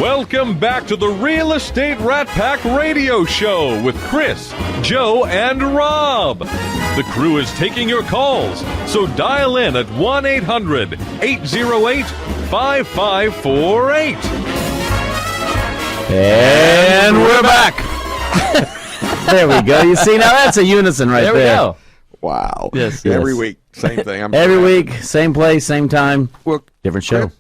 Welcome back to the Real Estate Rat Pack Radio Show with Chris, Joe, and Rob. The crew is taking your calls, so dial in at 1-800-808-5548. And we're back. There we go. You see, now that's a unison right there. There we go. Wow. Yes. Every week, same thing. Every week, same place, same time, different show.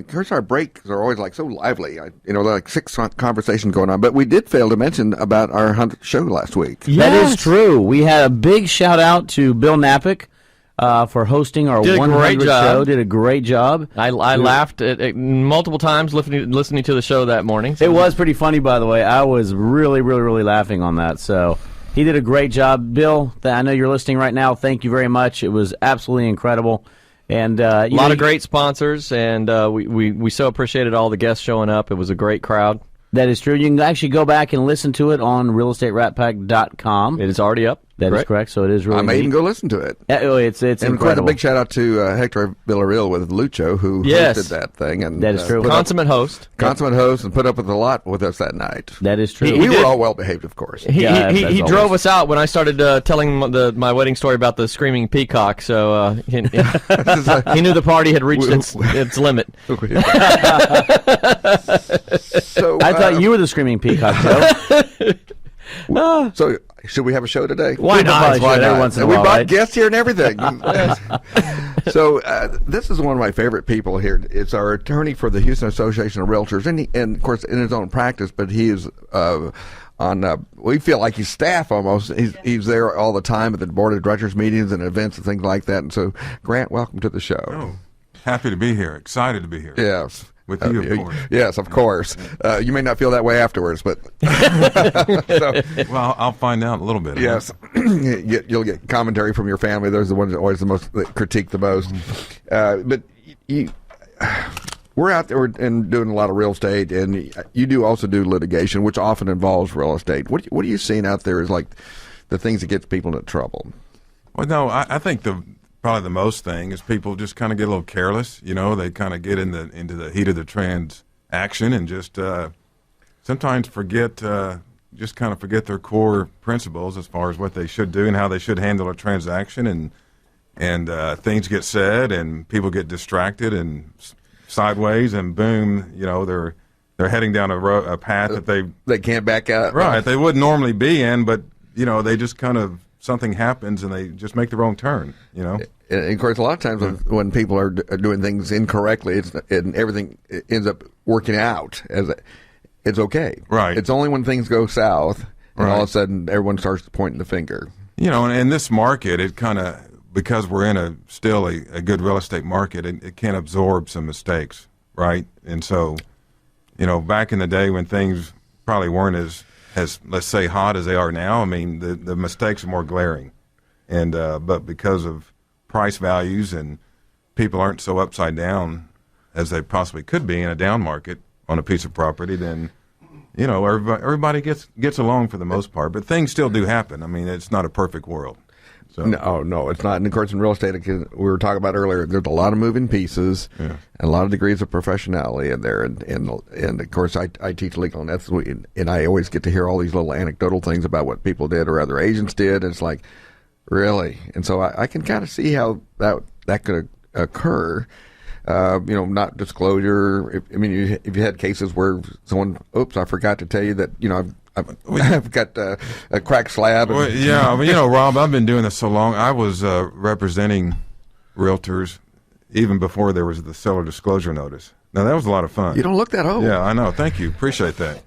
Chris, our breaks are always like so lively. There are like 6 conversations going on. But we did fail to mention about our 100th show last week. Yes. That is true. We had a big shout out to Bill Napick for hosting our 100th show. Did a great job. I laughed at multiple times listening to the show that morning. So. It was pretty funny, by the way. I was really, really, really laughing on that. So he did a great job. Bill, I know you're listening right now. Thank you very much. It was absolutely incredible. And a lot of great sponsors, and we so appreciated all the guests showing up. It was a great crowd. That is true. You can actually go back and listen to it on realestateratpack.com. It is already up. That is correct. So it is really I may even go listen to it. It's and incredible. quite a big shout out to Hector Villarreal with Lucho, who hosted that thing. And that is true. Consummate host, and put up with a lot with us that night. That is true. We were all well behaved, of course. He drove us out when I started telling my wedding story about the screaming peacock. So he knew the party had reached its limit. So I thought you were the screaming peacock, Joe. So should we have a show today? Why not? Every once in a we while, brought guests here and everything. So this is one of my favorite people here. It's our attorney for the Houston Association of Realtors, and of course in his own practice, but he is on. We feel like he's staff almost. He's there all the time at the board of directors meetings and events and things like that. And so, Grant, welcome to the show. Oh, happy to be here. Excited to be here. Yes. With you, of course. Yes, of course. You may not feel that way afterwards, but well, I'll find out a little bit. Yes, you'll get commentary from your family. Those are the ones that always that critique the most. But we're out there and doing a lot of real estate, and you also do litigation, which often involves real estate. What are you seeing out there as like the things that gets people into trouble? Well, no, I think probably the most thing is people just kind of get a little careless. They kind of get into the heat of the transaction and just sometimes forget their core principles as far as what they should do and how they should handle a transaction, and things get said and people get distracted and sideways, and boom, they're heading down a path that they can't back out. Right, they wouldn't normally be in, but they just kind of. Something happens and they just make the wrong turn, And of course, a lot of times when people are doing things incorrectly, and everything ends up working out it's okay. Right. It's only when things go south and all of a sudden everyone starts pointing the finger. And in this market, it kind of, because we're in still a good real estate market, it can absorb some mistakes, right? And so, back in the day when things probably weren't as let's say hot as they are now, I mean the mistakes are more glaring, and but because of price values and people aren't so upside down as they possibly could be in a down market on a piece of property, then everybody gets along for the most part, but things still do happen. I mean, it's not a perfect world. So. No, it's not. And of course, in real estate, we were talking about earlier, there's a lot of moving pieces and a lot of degrees of professionality in there. And of course, I teach legal and ethics, and I always get to hear all these little anecdotal things about what people did or other agents did. And it's like, really? And so I can kind of see how that could occur. Not disclosure. If you had cases where someone, I forgot to tell you that, I've got a cracked slab. Well, yeah, Rob, I've been doing this so long. I was representing realtors even before there was the seller disclosure notice. Now, that was a lot of fun. You don't look that old. Yeah, I know. Thank you. Appreciate that.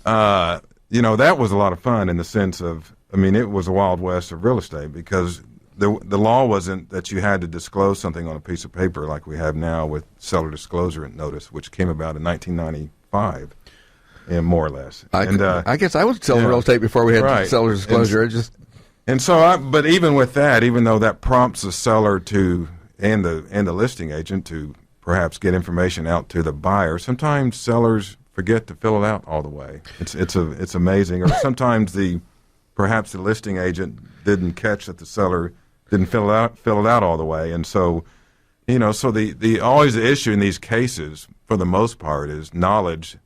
That was a lot of fun in the sense of, it was a wild west of real estate because the law wasn't that you had to disclose something on a piece of paper like we have now with seller disclosure notice, which came about in 1995. Yeah, more or less. I guess I was selling real estate before we had seller's disclosure. But even with that, even though that prompts the seller and the listing agent to perhaps get information out to the buyer, sometimes sellers forget to fill it out all the way. It's amazing. Or sometimes perhaps the listing agent didn't catch that the seller didn't fill it out all the way, and so So the always the issue in these cases, for the most part, is knowledge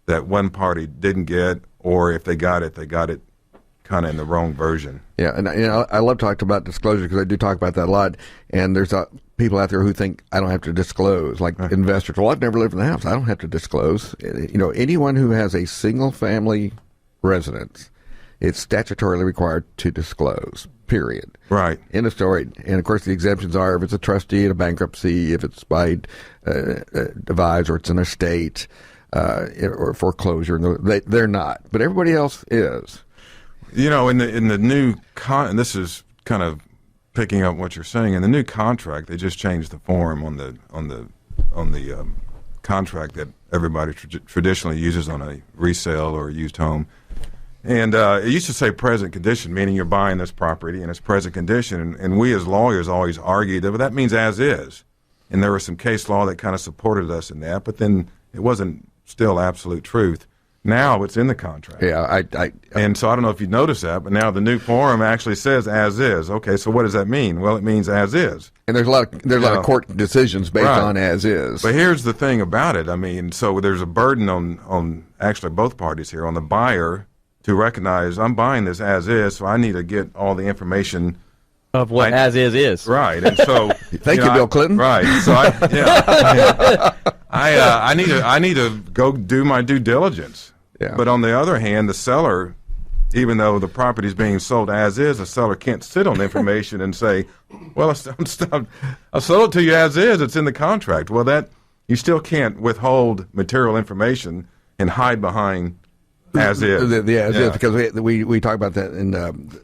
that one party didn't get, or if they got it kind of in the wrong version. Yeah, and I love talking about disclosure because I do talk about that a lot. And there's people out there who think I don't have to disclose, like investors. Well, I've never lived in the house. I don't have to disclose. Anyone who has a single-family residence, it's statutorily required to disclose. Period. Right. End of story. And of course, the exemptions are if it's a trustee in a bankruptcy, if it's by devise, or it's an estate, or foreclosure. They're not, but everybody else is. In the new and this is kind of picking up what you're saying. In the new contract, they just changed the form on the contract that everybody traditionally uses on a resale or a used home. And it used to say present condition, meaning you're buying this property in its present condition. And we as lawyers always argued that means as is. And there was some case law that kind of supported us in that, but then it wasn't still absolute truth. Now it's in the contract. Yeah, and so I don't know if you noticed that, but now the new form actually says as is. Okay, so what does that mean? Well, it means as is. And there's a lot of court decisions based on as is. But here's the thing about it. I mean, so there's a burden on actually both parties here, on the buyer to recognize I'm buying this as is, so I need to get all the information of what as is. Right, and so thank you, Bill Clinton. Right, so I need to go do my due diligence. Yeah. But on the other hand, the seller, even though the property is being sold as is, the seller can't sit on the information and say, "Well, I sold it to you as is. It's in the contract." Well, that you still can't withhold material information and hide behind as is. The as is, because we talk about that in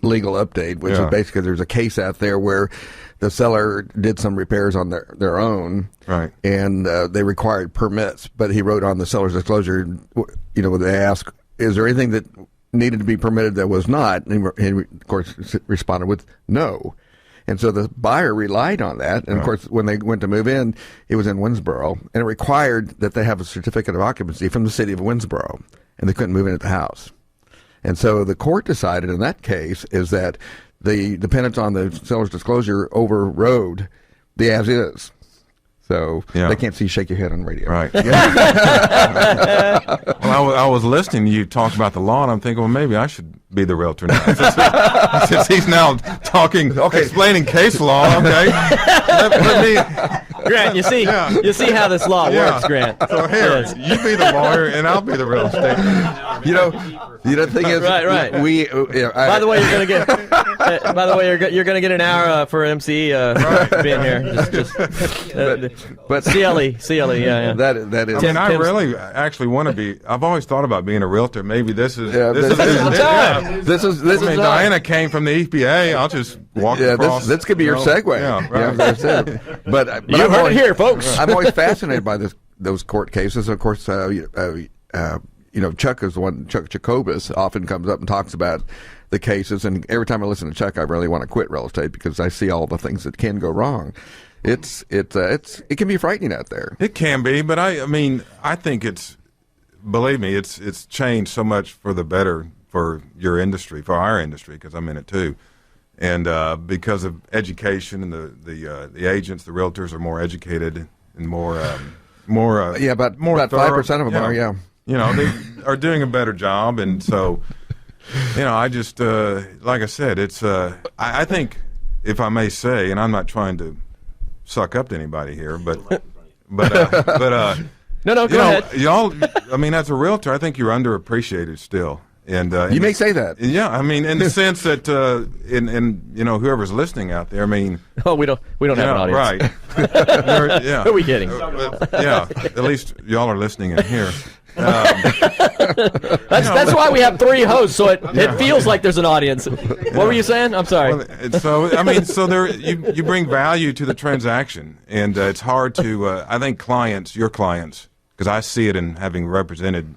legal update, which is basically there's a case out there where the seller did some repairs on their own, right? And they required permits, but he wrote on the seller's disclosure, they asked, "Is there anything that needed to be permitted that was not?" And he of course responded with no. And so the buyer relied on that. And of course, when they went to move in, it was in Winsboro, and it required that they have a certificate of occupancy from the city of Winsboro, and they couldn't move in at the house. And so the court decided in that case is that the dependence on the seller's disclosure overrode the as is. So they can't see you shake your head on the radio. Right. Well, I was listening to you talk about the law, and I'm thinking, well, maybe I should be the realtor now. Since he's now talking, explaining case law, okay. Let me, Grant, you see how this law works, Grant. So here, you be the lawyer, and I'll be the real estate. The thing is, right. By the way, you're gonna get. By the way, you're gonna get an hour for MC being here. But CLE, yeah. That is. And I really actually want to be. I've always thought about being a realtor. Maybe this is the time. This is Diana came from the EPA. I'll just walk across. This could be your segue. Yeah, right. That's it. But you heard it here, folks. I'm always fascinated by those court cases. Of course, Chuck is the one. Chuck Jacobus often comes up and talks about the cases, and every time I listen to Chuck, I really want to quit real estate because I see all the things that can go wrong. It can be frightening out there. It can be, but I mean, I think believe me, it's changed so much for the better for your industry, for our industry, because I'm in it too, and because of education and the agents, the realtors are more educated and more about 5% of them are. They are doing a better job, and so I just like I said, it's I think, if I may say, and I'm not trying to suck up to anybody here, but no, go ahead. Y'all, I mean, as a realtor, I think you're underappreciated still. And you may say that. Yeah, I mean, in the sense that, whoever's listening out there, I mean, we don't have an audience, right? Who are we kidding? At least y'all are listening in here. That's why we have three hosts, so it feels like there's an audience. What were you saying? I'm sorry. Well, so there you bring value to the transaction, and it's hard to. I think your clients, because I see it in having represented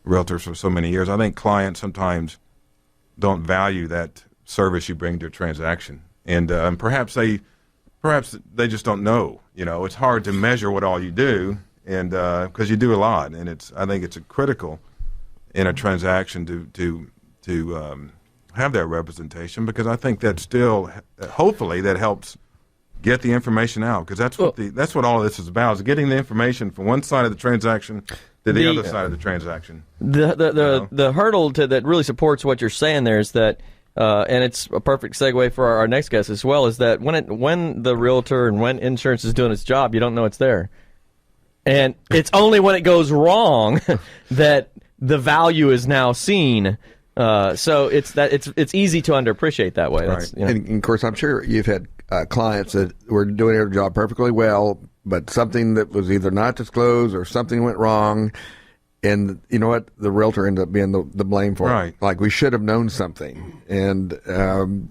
realtors for so many years. I think clients sometimes don't value that service you bring to a transaction, and perhaps they just don't know. It's hard to measure what all you do. And because you do a lot, and I think it's critical in a transaction to have that representation, because I think that still, hopefully, that helps get the information out, because that's what all of this is about, is getting the information from one side of the transaction to the other side of the transaction. The hurdle that really supports what you're saying there is that, and it's a perfect segue for our next guest as well, is that when the realtor and when insurance is doing its job, you don't know it's there. And it's only when it goes wrong that the value is now seen. So it's easy to underappreciate that way. Right. And of course, I'm sure you've had clients that were doing their job perfectly well, but something that was either not disclosed or something went wrong. And you know what? The realtor ended up being the blame for it. Like, we should have known something. And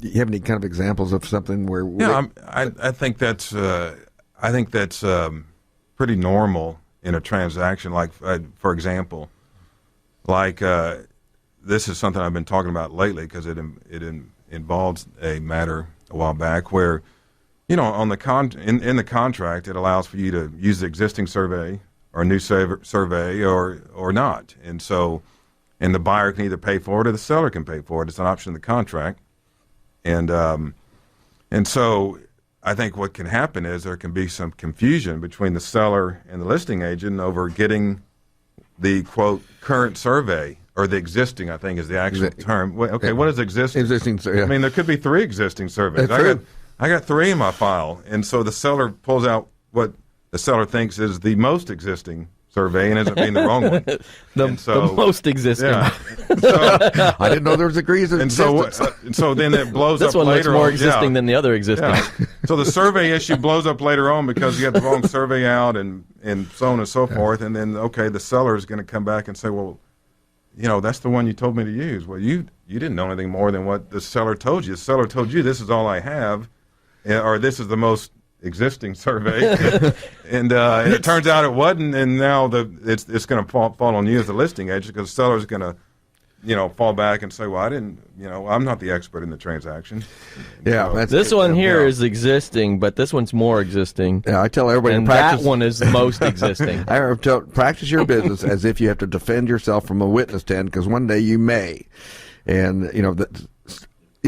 you have any kind of examples of something where? Yeah, I think that's pretty normal in a transaction. Like, for example, like this is something I've been talking about lately because it involves a matter a while back where, you know, on the in the contract, it allows for you to use the existing survey or a new survey or not. And so, and the buyer can either pay for it or the seller can pay for it. It's an option in the contract. And so I think what can happen is there can be some confusion between the seller and the listing agent over getting the, quote, current survey, or the existing, I think is the actual term. Okay, what is existing? Existing, yeah. I mean, there could be 3 existing surveys. I got 3 in my file, and so the seller pulls out what the seller thinks is the most existing survey and ends up being the wrong one. The most existing. Yeah. So, I didn't know there was degrees of existence. So then it blows up later on. This one looks more existing than the other existing. Yeah. So the survey issue blows up later on because you got the wrong survey out and so on and so forth. And then, okay, the seller is going to come back and say, well, you know, that's the one you told me to use. Well, you didn't know anything more than what the seller told you. The seller told you this is all I have, or this is the most existing survey, and it turns out it wasn't, and now it's going to fall on you as the listing agent, because the seller's going to, you know, fall back and say, well, I didn't, you know, I'm not the expert in the transaction. Yeah, So, this one here is existing, but this one's more existing. Yeah, I tell everybody and to practice. That one is the most existing. I tell, practice your business as if you have to defend yourself from a witness stand, because one day you may. And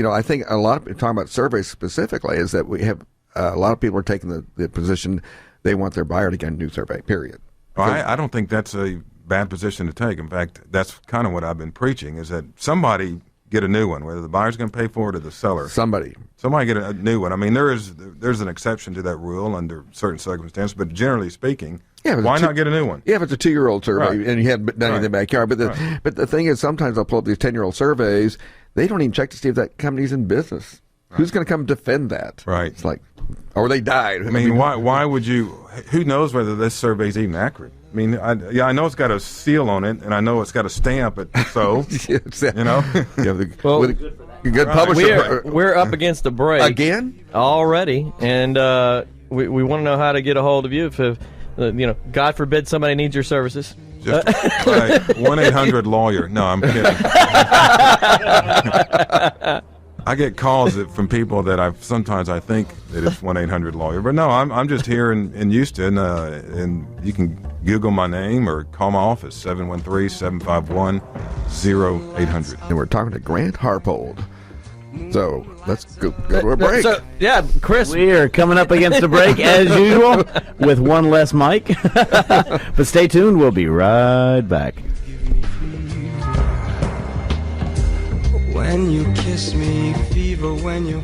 I think a lot of people talking about surveys specifically is that we have a lot of people are taking the position they want their buyer to get a new survey. Period. Well, I don't think that's a bad position to take. In fact, that's kind of what I've been preaching, is that somebody get a new one, whether the buyer's going to pay for it or the seller. Somebody get a new one. I mean, there's an exception to that rule under certain circumstances, but generally speaking, why not get a new one? Yeah, if it's a 2-year-old survey and you hadn't done anything in the backyard. But the thing is, sometimes I'll pull up these 10-year-old surveys. They don't even check to see if that company's in business. Right. Who's going to come defend that? Right. It's like, or they died. I mean, why would you? Who knows whether this survey's even accurate? I mean, I know it's got a seal on it, and I know it's got a stamp. So, you know, good publisher. We're up against the break again already, and we want to know how to get a hold of you if God forbid somebody needs your services. Just 1-800-LAWYER. No, I'm kidding. I get calls from people that sometimes I think that it's 1-800-LAWYER, but no, I'm just here in Houston, and you can Google my name or call my office 713-751-0800. And we're talking to Grant Harpold. So let's go to a break. Chris, we are coming up against the break as usual with one less mic. But stay tuned. We'll be right back. When you kiss me, fever when you